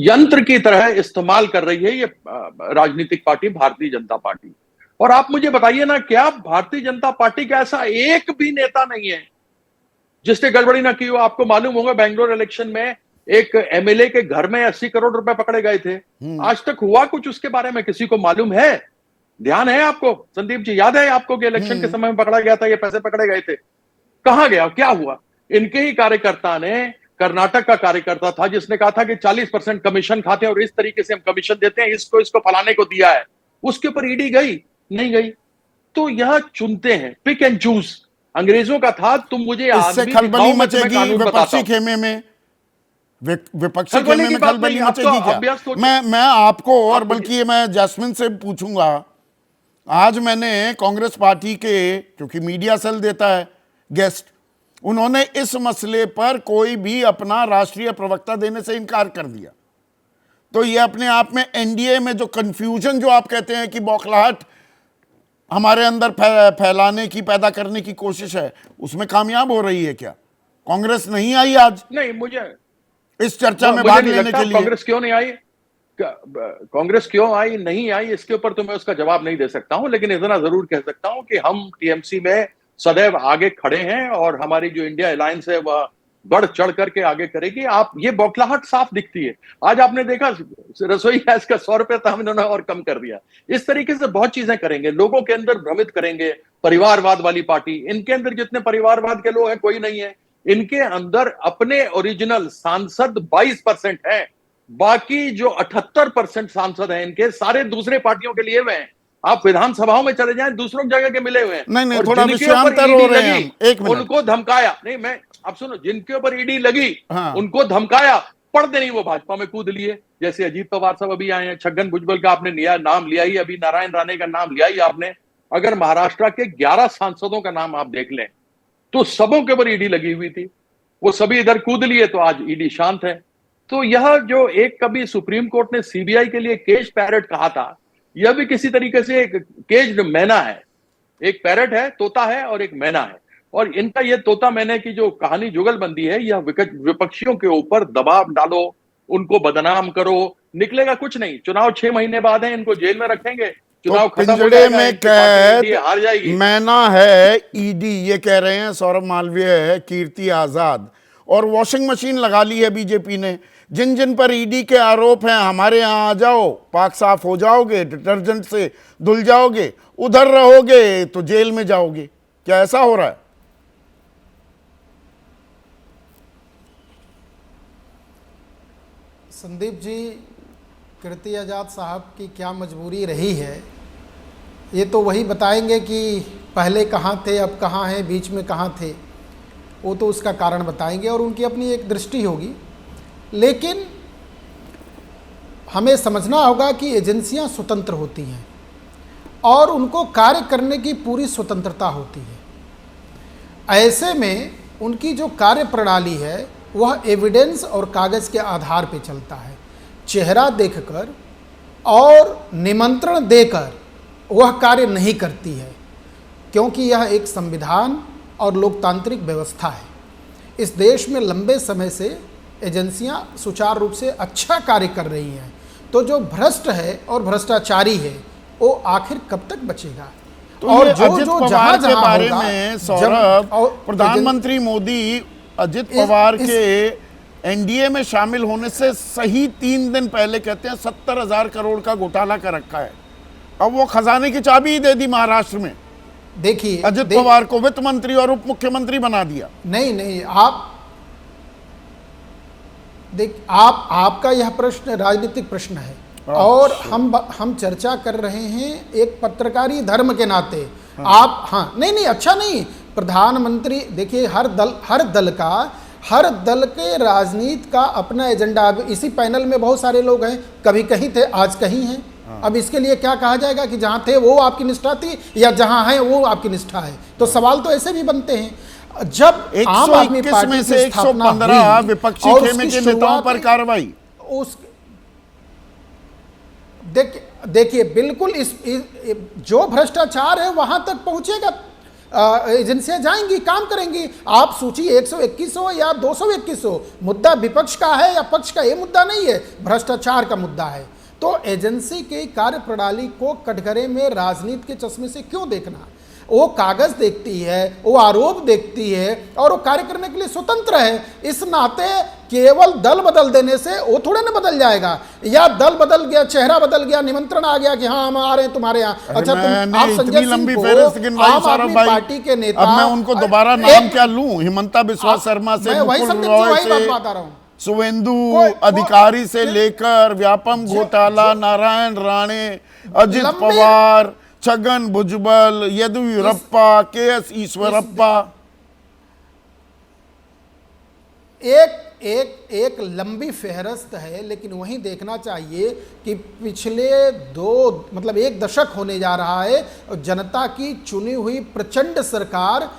यंत्र की तरह इस्तेमाल कर रही है ये राजनीतिक पार्टी भारतीय जनता पार्टी। और आप मुझे बताइए ना, क्या भारतीय जनता पार्टी का ऐसा एक भी नेता नहीं है जिसने गड़बड़ी ना की हो? आपको मालूम होगा बेंगलोर इलेक्शन में एक एमएलए के घर में 80 करोड़ रुपए पकड़े गए थे। आज तक हुआ कुछ उसके बारे में किसी को मालूम है? ध्यान है आपको संदीप जी? याद है आपको कि इलेक्शन के समय में पकड़ा गया था, ये पैसे पकड़े गए थे? कहां गया, क्या हुआ? इनके ही कार्यकर्ता ने, कर्नाटक का कार्यकर्ता था जिसने कहा था कि 40% कमीशन खाते हैं और इस तरीके से हम कमीशन देते हैं, इसको फलाने को दिया है। उसके ऊपर ईडी गई नहीं गई? तो यह चुनते हैं, पिक एंड चूज। अंग्रेजों का था, तुम मुझे इससे खलबली मचेगी विपक्षी खेमे में, विपक्षी खेमे में खलबली मचेगी क्या? मैं आपको, और बल्कि मैं जैस्मिन से पूछूंगा। आज मैंने कांग्रेस पार्टी के, क्योंकि मीडिया सेल देता है गेस्ट, उन्होंने इस मसले पर कोई भी अपना राष्ट्रीय प्रवक्ता देने से इनकार कर दिया। तो ये अपने आप में एनडीए में जो कंफ्यूजन, जो आप कहते हैं कि बौखलाहट हमारे अंदर फैलाने की, पैदा करने की कोशिश है, उसमें कामयाब हो रही है क्या? कांग्रेस नहीं आई आज? नहीं, मुझे इस चर्चा में भाग लेने के लिए। कांग्रेस क्यों नहीं आई, कांग्रेस क्यों आई नहीं आई, इसके ऊपर तो मैं उसका जवाब नहीं दे सकता हूं। लेकिन इतना जरूर कह सकता हूं कि हम टीएमसी में सदैव आगे खड़े हैं और हमारी जो इंडिया अलायंस है वह बढ़ चढ़ करके आगे करेगी। आप ये बौखलाहट साफ दिखती है। आज आपने देखा रसोई गैस का 100 रुपए था, इन्होंने और कम कर दिया। इस तरीके से बहुत चीजें करेंगे, लोगों के अंदर भ्रमित करेंगे। परिवारवाद वाली पार्टी, इनके अंदर जितने परिवारवाद के लोग हैं कोई नहीं है। इनके अंदर अपने ओरिजिनल सांसद 22% हैं, बाकी जो 78% सांसद हैं इनके सारे दूसरे पार्टियों के लिए हुए हैं। आप विधानसभाओं में चले जाएं, दूसरों की जगह के मिले हुए हैं। नहीं, और थोड़ा जिनके ऊपर विषयांतर ईडी हो रहे हैं लगी, हम। एक मिनट। उनको धमकाया नहीं, मैं आप सुनो, जिनके ऊपर ईडी लगी हाँ। उनको धमकाया, पढ़ते नहीं वो भाजपा में कूद लिए। जैसे अजीत पवार साहब अभी आए हैं, छगन भुजबल का आपने नाम लिया ही, अभी नारायण राणे का नाम लिया ही आपने। अगर महाराष्ट्र के 11 सांसदों का नाम आप देख लें तो सबों के ऊपर ईडी लगी हुई थी, वो सभी इधर कूद लिए, तो आज ईडी शांत है। तो यह जो एक कभी सुप्रीम कोर्ट ने सीबीआई के लिए केज पैरट कहा था, यह भी किसी तरीके से एक केज मैना है। एक पैरट है, तोता है, और एक मैना है। और इनका ये तोता मैने की जो कहानी जुगलबंदी है, यह विपक्षियों के ऊपर दबाव डालो, उनको बदनाम करो, निकलेगा कुछ नहीं। चुनाव 6 महीने बाद है, इनको जेल में रखेंगे, चुनाव तो खत्म हो पिंजड़े जाएगा, में इनकी पार्टी कैद हार जाएगी। मैना है ईडी, ये कह रहे हैं सौरभ मालवीय है, कीर्ति आजाद। और वॉशिंग मशीन लगा ली है बीजेपी ने। जिन जिन पर ईडी के आरोप हैं, हमारे यहाँ आ जाओ, पाक साफ हो जाओगे, डिटर्जेंट से धुल जाओगे, उधर रहोगे तो जेल में जाओगे। क्या ऐसा हो रहा है? संदीप जी, कीर्ति आजाद साहब की क्या मजबूरी रही है, ये तो वही बताएंगे कि पहले कहाँ थे, अब कहाँ हैं, बीच में कहाँ थे। वो तो उसका कारण बताएंगे और उनकी अपनी एक दृष्टि होगी। लेकिन हमें समझना होगा कि एजेंसियां स्वतंत्र होती हैं और उनको कार्य करने की पूरी स्वतंत्रता होती है। ऐसे में उनकी जो कार्य प्रणाली है वह एविडेंस और कागज़ के आधार पर चलता है। चेहरा देखकर और निमंत्रण देकर वह कार्य नहीं करती है, क्योंकि यह एक संविधान और लोकतांत्रिक व्यवस्था है। इस देश में लंबे समय से एजेंसियां सुचारू रूप से अच्छा कार्य कर रही हैं। तो जो भ्रष्ट है और भ्रष्टाचारी है वो आखिर कब तक बचेगा? तो और अजित पवार के बारे में सौरभ, प्रधानमंत्री मोदी अजित पवार के एनडीए में शामिल होने से सही 3 दिन पहले कहते हैं 70,000 करोड़ का घोटाला कर रखा है। अब वो खजाने की चाबी ही दे दी महाराष्ट्र में। देखिए, अजित पवार को वित्त मंत्री और उप मुख्यमंत्री बना दिया। नहीं, आपका यह प्रश्न राजनीतिक प्रश्न है और हम चर्चा कर रहे हैं एक पत्रकारी धर्म के नाते। आप नहीं, अच्छा नहीं। प्रधानमंत्री, देखिए, हर दल के राजनीति का अपना एजेंडा। इसी पैनल में बहुत सारे लोग हैं, कभी कहीं थे, आज कहीं हैं। अब इसके लिए क्या कहा जाएगा कि जहां थे वो आपकी निष्ठा थी या जहां है वो आपकी निष्ठा है? तो सवाल तो ऐसे भी बनते हैं। जब आम आदमी पार्टी में से 115 विपक्षी खेमे के नेताओं पर कार्रवाई, देखिए, बिल्कुल जो भ्रष्टाचार है वहां तक पहुंचेगा। एजेंसियां जाएंगी, काम करेंगी। आप सोचिए 121 हो या 221 हो, मुद्दा विपक्ष का है या पक्ष का, ये मुद्दा नहीं है, भ्रष्टाचार का मुद्दा है। तो एजेंसी की कार्य प्रणाली को कटघरे में राजनीति के चश्मे से क्यों देखना? वो कागज देखती है, वो आरोप देखती है और वो कार्य करने के लिए स्वतंत्र है। इस नाते केवल दल बदल देने से वो थोड़े ना बदल जाएगा। या दल बदल गया, चेहरा बदल गया, निमंत्रण आ गया कि हाँ हम आ रहे हैं तुम्हारे यहाँ। अच्छा, आप संजय सिंह को आम आदमी पार्टी के नेता, अब मैं उनको दोबारा नाम क्या लूं? हिमंता बिस्वा शर्मा से, शुवेंदु अधिकारी से लेकर व्यापम घोटाला, नारायण राणे, अजित पवार, छगन भुजबल, येदियुरप्पा, के.एस. ईश्वरप्पा, एक लंबी फहरिस्त है। लेकिन वहीं देखना चाहिए कि पिछले मतलब 1 दशक होने जा रहा है, जनता की चुनी हुई प्रचंड सरकार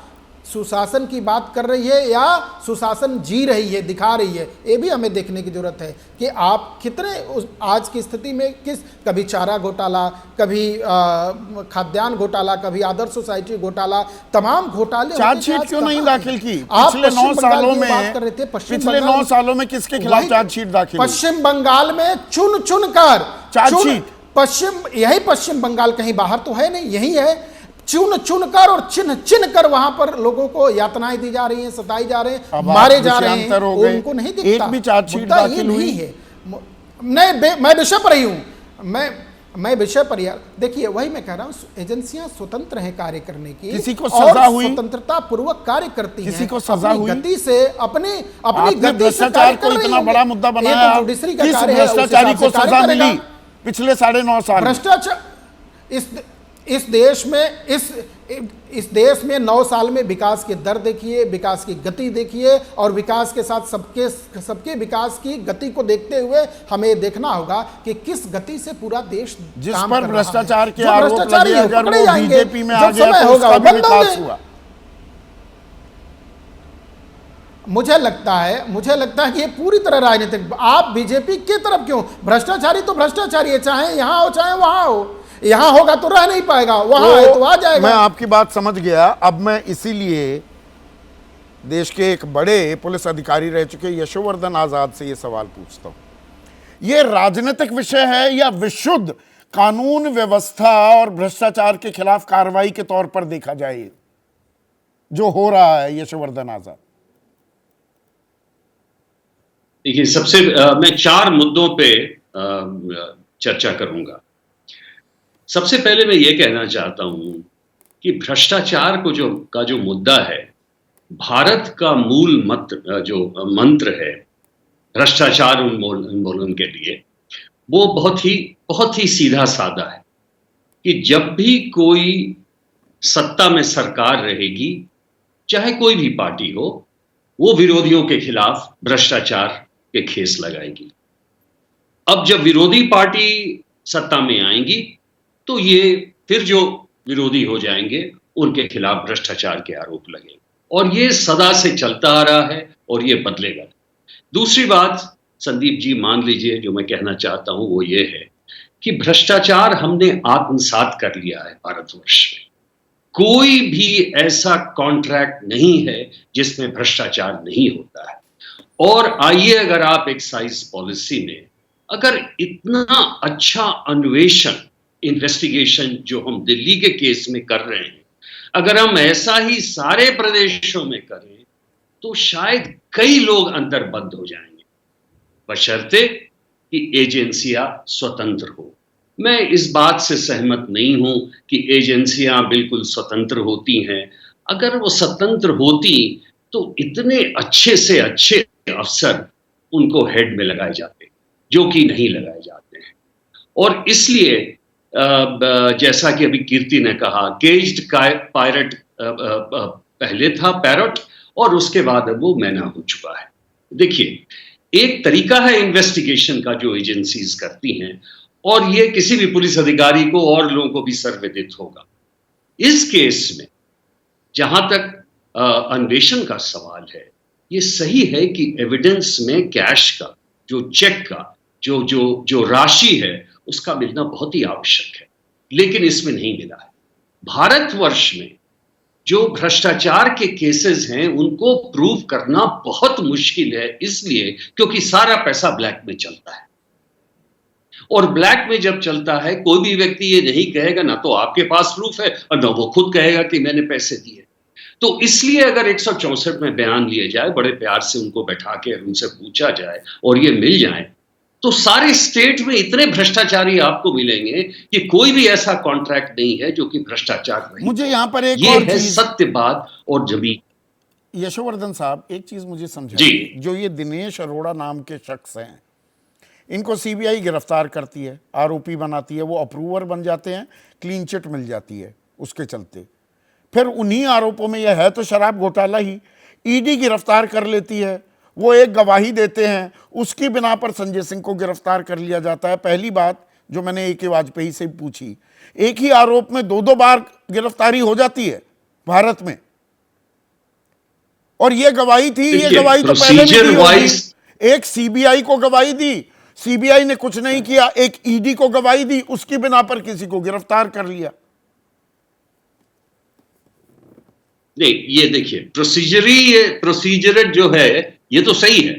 सुशासन की बात कर रही है या सुशासन जी रही है, दिखा रही है। ये भी हमें देखने की जरूरत है कि आप कितने आज की स्थिति में कभी चारा घोटाला, कभी खाद्यान्न घोटाला, कभी आदर्श सोसाइटी घोटाला, तमाम घोटाले। चार्जशीट क्यों नहीं दाखिल की? पिछले 9 सालों में बात कर रहे थे, पिछले 9 सालों में किसके खिलाफ चार्जशीट दाखिल? पश्चिम बंगाल में चुन कर चार्जशीट। पश्चिम बंगाल कहीं बाहर तो है नहीं, यही है। चुन चुनकर और चिन्ह चिन्ह कर वहां पर लोगों को यातनाएं दी जा रही हैं, सताई जा रहे हैं, अब मारे आप जा रहे विषयांतर हैं, हो गए। उनको नहीं दिखता। एक भी चार्जशीट मुद्दा ये दाखिल नहीं हुई? है। नहीं, मैं विषय पर ही हूं, मैं विषय पर यार देखिए, वही मैं कह रहा हूं, एजेंसियां स्वतंत्र हैं कार्य करने की, किसी को और सजा हुई? स्वतंत्रता पूर्वक कार्य करती हैं, किसी को सजा अपनी हुई? गति से, अपनी आपने गति से भ्रष्टाचार कार्य को कर रही इतना होंगी। बड़ा मुद्दा ये तो बनाया, जुडिशरी का किस कार्य है, उस भ्रष्टाचारी हिसाब को से कार्य सजा करेगा। मिली पिछले 9.5 साल में? भ्रष्टाचार इस देश में इस देश में 9 साल में विकास की दर देखिए, विकास की गति देखिए, और विकास के साथ सबके विकास की गति को देखते हुए हमें देखना होगा कि किस गति से पूरा देश जिस काम पर कर रहा है। भ्रष्टाचार के जो आरोप भ्रष्टाचारी लगे, हैं, अगर पकड़े वो जाएंगे। बीजेपी में आ जब गया समय तो होगा उसका वो भी बंद विकास होंगे। हुआ। मुझे लगता है कि ये पूरी तरह राजनीतिक, आप बीजेपी की तरफ क्यों? भ्रष्टाचारी तो भ्रष्टाचारी है, चाहे यहां हो चाहे वहां हो, यहां होगा तो रह नहीं पाएगा, वहां है तो आ जाएगा। मैं आपकी बात समझ गया। अब मैं इसीलिए देश के एक बड़े पुलिस अधिकारी रह चुके यशोवर्धन आजाद से ये सवाल पूछता हूं, ये राजनीतिक विषय है या विशुद्ध कानून व्यवस्था और भ्रष्टाचार के खिलाफ कार्रवाई के तौर पर देखा जाए जो हो रहा है यशोवर्धन आजाद? देखिए, सबसे मैं 4 मुद्दों पे चर्चा करूंगा। सबसे पहले मैं ये कहना चाहता हूं कि भ्रष्टाचार का जो मुद्दा है, भारत का मूल मंत्र है भ्रष्टाचार उन्मूलन के लिए, वो बहुत ही सीधा साधा है कि जब भी कोई सत्ता में सरकार रहेगी, चाहे कोई भी पार्टी हो, वो विरोधियों के खिलाफ भ्रष्टाचार के केस लगाएगी। अब जब विरोधी पार्टी सत्ता में आएंगी तो ये फिर जो विरोधी हो जाएंगे उनके खिलाफ भ्रष्टाचार के आरोप लगेंगे, और ये सदा से चलता आ रहा है और ये बदलेगा। दूसरी बात संदीप जी, मान लीजिए, जो मैं कहना चाहता हूं वो ये है कि भ्रष्टाचार हमने आत्मसात कर लिया है भारतवर्ष में। कोई भी ऐसा कॉन्ट्रैक्ट नहीं है जिसमें भ्रष्टाचार नहीं होता है। और आइए, अगर आप एक्साइज पॉलिसी में अगर इतना अच्छा अन्वेषण, इन्वेस्टिगेशन जो हम दिल्ली के केस में कर रहे हैं, अगर हम ऐसा ही सारे प्रदेशों में करें तो शायद कई लोग अंदर बंद हो जाएंगे, बशर्ते कि एजेंसियां स्वतंत्र हो। मैं इस बात से सहमत नहीं हूं कि एजेंसियां बिल्कुल स्वतंत्र होती हैं। अगर वो स्वतंत्र होती तो इतने अच्छे से अच्छे अफसर उनको हेड में लगाए जाते, जो कि नहीं लगाए जाते हैं। और इसलिए जैसा कि अभी कीर्ति ने कहा, केज्ड पायरट पहले था पैरट, और उसके बाद अब वो मैना हो चुका है। देखिए, एक तरीका है इन्वेस्टिगेशन का जो एजेंसीज करती हैं, और ये किसी भी पुलिस अधिकारी को और लोगों को भी सर्वविदित होगा। इस केस में जहां तक अन्वेषण का सवाल है, ये सही है कि एविडेंस में कैश का, जो चेक का जो राशि है, उसका मिलना बहुत ही आवश्यक है, लेकिन इसमें नहीं मिला है। भारतवर्ष में जो भ्रष्टाचार के केसेस हैं उनको प्रूव करना बहुत मुश्किल है, इसलिए क्योंकि सारा पैसा ब्लैक में चलता है, और ब्लैक में जब चलता है कोई भी व्यक्ति ये नहीं कहेगा, ना तो आपके पास प्रूफ है और ना वो खुद कहेगा कि मैंने पैसे दिए। तो इसलिए अगर 164 में बयान लिए जाए, बड़े प्यार से उनको बैठा के उनसे पूछा जाए और ये मिल जाए, तो सारे स्टेट में इतने भ्रष्टाचारी आपको मिलेंगे कि कोई भी ऐसा कॉन्ट्रैक्ट नहीं है जो कि भ्रष्टाचार नहीं। मुझे यहां पर एक ये और है चीज, सत्य बात। और जमीन, यशोवर्धन साहब, एक चीज मुझे जी। समझाइए। जो ये दिनेश अरोड़ा नाम के शख्स हैं, इनको सीबीआई गिरफ्तार करती है, आरोपी बनाती है, वो अप्रूवर बन जाते हैं, क्लीन चिट मिल जाती है उसके चलते। फिर उन्हीं आरोपों में यह है तो शराब घोटाला ही, ईडी गिरफ्तार कर लेती है, वो एक गवाही देते हैं, उसकी बिना पर संजय सिंह को गिरफ्तार कर लिया जाता है। पहली बात जो मैंने AK वाजपेयी से पूछी, एक ही आरोप में 2-2 बार गिरफ्तारी हो जाती है भारत में, और ये गवाही थी, ये गवाही तो पहले भी दी होगी। एक सीबीआई को गवाही दी, सीबीआई ने कुछ नहीं किया, एक ईडी को गवाही दी, उसकी बिना पर किसी को गिरफ्तार कर लिया। नहीं, ये देखिए, प्रोसीजर जो है ये तो सही है,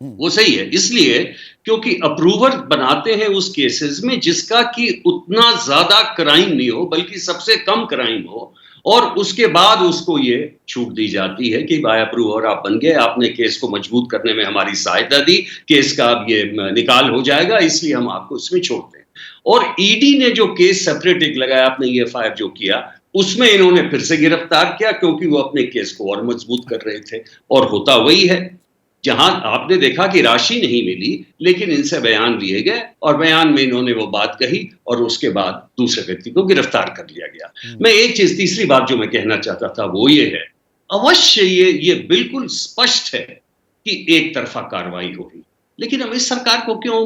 वो सही है, इसलिए क्योंकि अप्रूवर बनाते हैं उस केसेस में जिसका कि उतना ज्यादा क्राइम नहीं हो, बल्कि सबसे कम क्राइम हो, और उसके बाद उसको ये छूट दी जाती है कि बाय अप्रूवर आप बन गए, आपने केस को मजबूत करने में हमारी सहायता दी, केस का अब ये निकाल हो जाएगा, इसलिए हम आपको इसमें छोड़ते हैं। और ईडी ने जो केस सेपरेट एक लगाया, आपने ये एफआईआर जो किया, उसमें इन्होंने फिर से गिरफ्तार किया क्योंकि वो अपने केस को और मजबूत कर रहे थे। और होता वही है, जहां आपने देखा कि राशि नहीं मिली, लेकिन इनसे बयान लिए गए और बयान में इन्होंने वो बात कही और उसके बाद दूसरे व्यक्ति को गिरफ्तार कर लिया गया। मैं एक चीज, तीसरी बात जो मैं कहना चाहता था वो ये है, अवश्य ये बिल्कुल स्पष्ट है कि एक तरफा कार्रवाई होगी, लेकिन हम इस सरकार को क्यों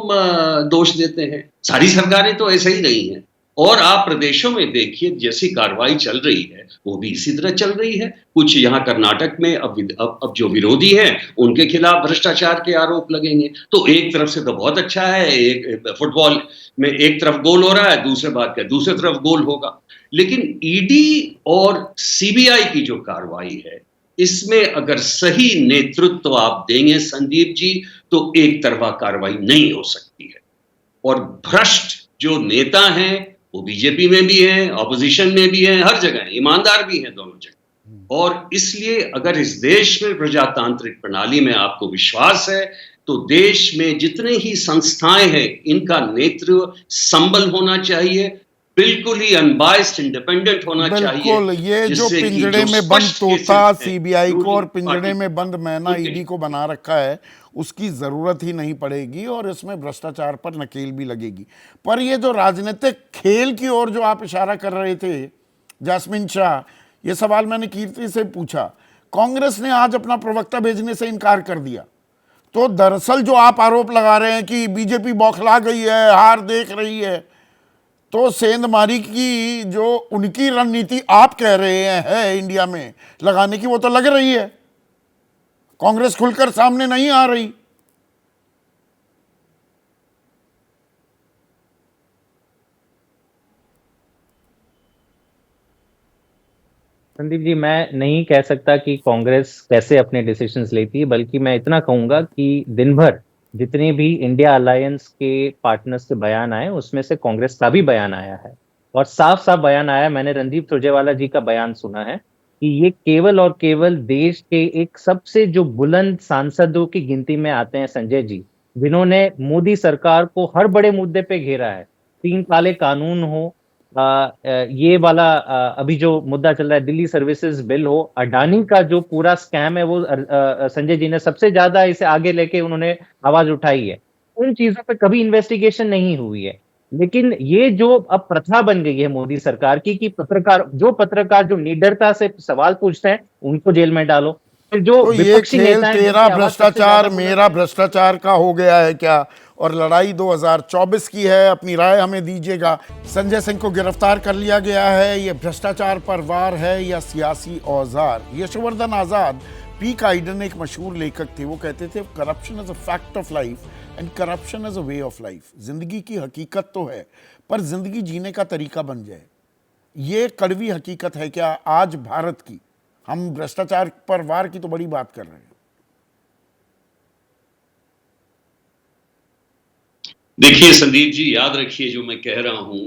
दोष देते हैं? सारी सरकारें तो ऐसे ही रही हैं। और आप प्रदेशों में देखिए, जैसी कार्रवाई चल रही है वो भी इसी तरह चल रही है। कुछ यहाँ कर्नाटक में अब जो विरोधी हैं उनके खिलाफ भ्रष्टाचार के आरोप लगेंगे, तो एक तरफ से तो बहुत अच्छा है, एक फुटबॉल में एक तरफ गोल हो रहा है, दूसरे बात क्या दूसरी तरफ गोल होगा। लेकिन ईडी और सीबीआई की जो कार्रवाई है, इसमें अगर सही नेतृत्व आप देंगे संदीप जी, तो एक तरफा कार्रवाई नहीं हो सकती है। और भ्रष्ट जो नेता हैं वो बीजेपी में भी हैं, ऑपोजिशन में भी हैं, हर जगह हैं, ईमानदार भी हैं दोनों जगह। और इसलिए अगर इस देश में प्रजातांत्रिक प्रणाली में आपको विश्वास है, तो देश में जितने ही संस्थाएं हैं इनका नेतृत्व संबल होना चाहिए, बिल्कुल ही अनबायस्ड इंडिपेंडेंट होना चाहिए। बिल्कुल, ये जो पिंजड़े में बंद तोता सीबीआई को और पिंजड़े में बंद मैना ईडी को बना रखा है, उसकी जरूरत ही नहीं पड़ेगी और इसमें भ्रष्टाचार पर नकेल भी लगेगी। पर ये जो राजनीतिक खेल की ओर जो आप इशारा कर रहे थे जास्मिन शाह, ये सवाल मैंने कीर्ति से पूछा, कांग्रेस ने आज अपना प्रवक्ता भेजने से इनकार कर दिया। तो दरअसल जो आप आरोप लगा रहे हैं कि बीजेपी बौखला गई है, हार देख रही है, तो सेंधमारी की जो उनकी रणनीति आप कह रहे हैं इंडिया में लगाने की, वो तो लग रही है, कांग्रेस खुलकर सामने नहीं आ रही। संदीप जी, मैं नहीं कह सकता कि कांग्रेस कैसे अपने डिसीजंस लेती है, बल्कि मैं इतना कहूंगा कि दिन भर जितने भी इंडिया अलायंस के पार्टनर्स से बयान आए, उसमें से कांग्रेस का भी बयान आया है और साफ साफ बयान आया। मैंने रणदीप सुरजेवाला जी का बयान सुना है कि ये केवल और केवल देश के एक सबसे जो बुलंद सांसदों की गिनती में आते हैं संजय जी, जिन्होंने मोदी सरकार को हर बड़े मुद्दे पे घेरा है। 3 काले कानून हो, ये वाला अभी जो मुद्दा चल रहा है दिल्ली सर्विसेज बिल हो, अडानी का जो पूरा स्कैम है वो संजय जी ने सबसे ज्यादा इसे आगे लेके उन्होंने आवाज उठाई है। उन चीजों पे कभी इन्वेस्टिगेशन नहीं हुई है। लेकिन ये जो अब प्रथा बन गई है मोदी सरकार की कि पत्रकार जो निडरता से सवाल पूछते हैं उनको जेल में डालो, फिर जो तो ये विपक्षी खेल नेता तेरा भ्रष्टाचार मेरा भ्रष्टाचार का हो गया है क्या? और लड़ाई 2024 की है, अपनी राय हमें दीजिएगा। संजय सिंह को गिरफ्तार कर लिया गया है, ये भ्रष्टाचार पर वार है या सियासी औजार? यशवर्धन आजाद, पीक आइडन एक मशहूर लेखक थे, वो कहते थे corruption is a fact of life and corruption is a way of life. जिंदगी की हकीकत तो है, पर जिंदगी जीने का तरीका बन जाए, ये कड़वी हकीकत है क्या आज भारत की? हम भ्रष्टाचार पर वार की तो बड़ी बात कर रहे हैं। देखिए संदीप जी, याद रखिए जो मैं कह रहा हूं,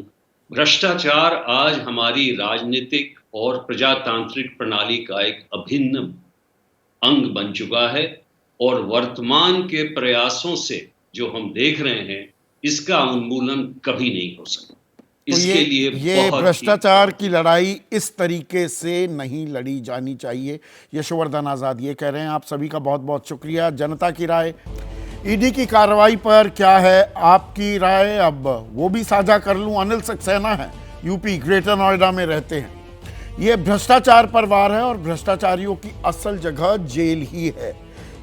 भ्रष्टाचार आज हमारी राजनीतिक और प्रजातांत्रिक प्रणाली का एक अभिन्न अंग बन चुका है और वर्तमान के प्रयासों से जो हम देख रहे हैं इसका उन्मूलन कभी नहीं हो सकता। तो इसके लिए ये भ्रष्टाचार की लड़ाई इस तरीके से नहीं लड़ी जानी चाहिए। यशवर्धन आजाद ये कह रहे हैं। आप सभी का बहुत बहुत शुक्रिया। जनता की राय ईडी की कार्रवाई पर क्या है आपकी राय? अब वो भी साझा कर लूं। अनिल सक्सेना है, यूपी ग्रेटर नोएडा में रहते हैं। ये भ्रष्टाचार पर वार है और भ्रष्टाचारियों की असल जगह जेल ही है।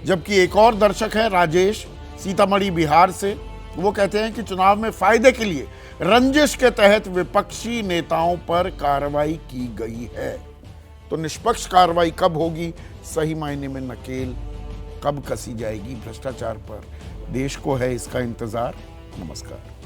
जबकि एक और दर्शक है राजेश, सीतामढ़ी बिहार से। वो कहते हैं कि चुनाव में फायदे के लिए रंजिश के तहत विपक्षी नेताओं पर कार्रवाई की गई है। तो निष्पक्ष कार्रवाई कब होगी, सही मायने में नकेल कब कसी जाएगी भ्रष्टाचार पर, देश को है इसका इंतजार। नमस्कार।